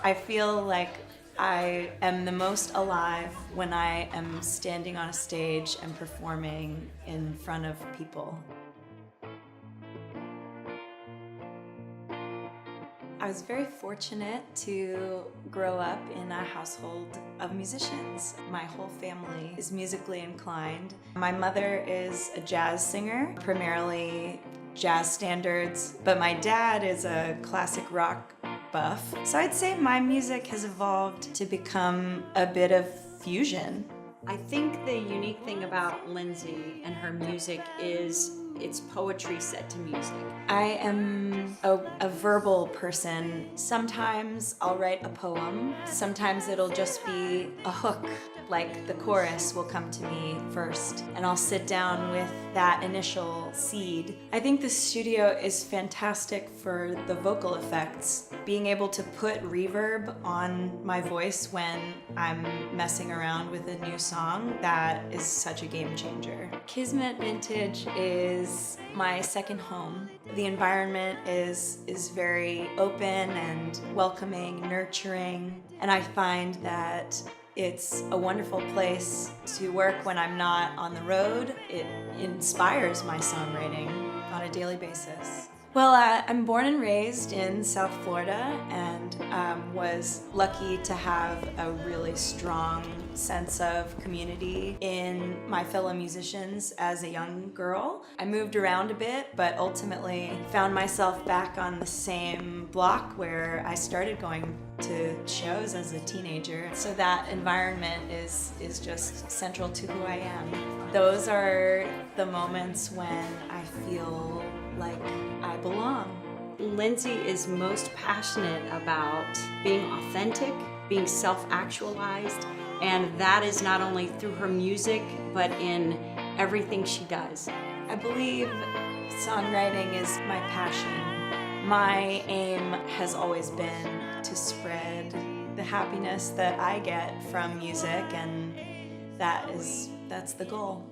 I feel like I am the most alive when I am standing on a stage and performing in front of people. I was very fortunate to grow up in a household of musicians. My whole family is musically inclined. My mother is a jazz singer, primarily jazz standards, but my dad is a classic rock buff. So I'd say my music has evolved to become a bit of fusion. I think the unique thing about Lindsey and her music is it's poetry set to music. I am a verbal person. Sometimes I'll write a poem. Sometimes it'll just be a hook, like the chorus will come to me first, and I'll sit down with that initial seed. I think the studio is fantastic for the vocal effects. Being able to put reverb on my voice when I'm messing around with a new song, that is such a game changer. Kismet Vintage is my second home. The environment is very open and welcoming, nurturing, and I find that it's a wonderful place to work when I'm not on the road. It inspires my songwriting on a daily basis. Well, I'm born and raised in South Florida and was lucky to have a really strong sense of community in my fellow musicians as a young girl. I moved around a bit, but ultimately found myself back on the same block where I started going to shows as a teenager. So that environment is just central to who I am. Those are the moments when I feel like I belong. Lindsey is most passionate about being authentic, being self-actualized, and that is not only through her music, but in everything she does. I believe songwriting is my passion. My aim has always been to spread the happiness that I get from music, and that's the goal.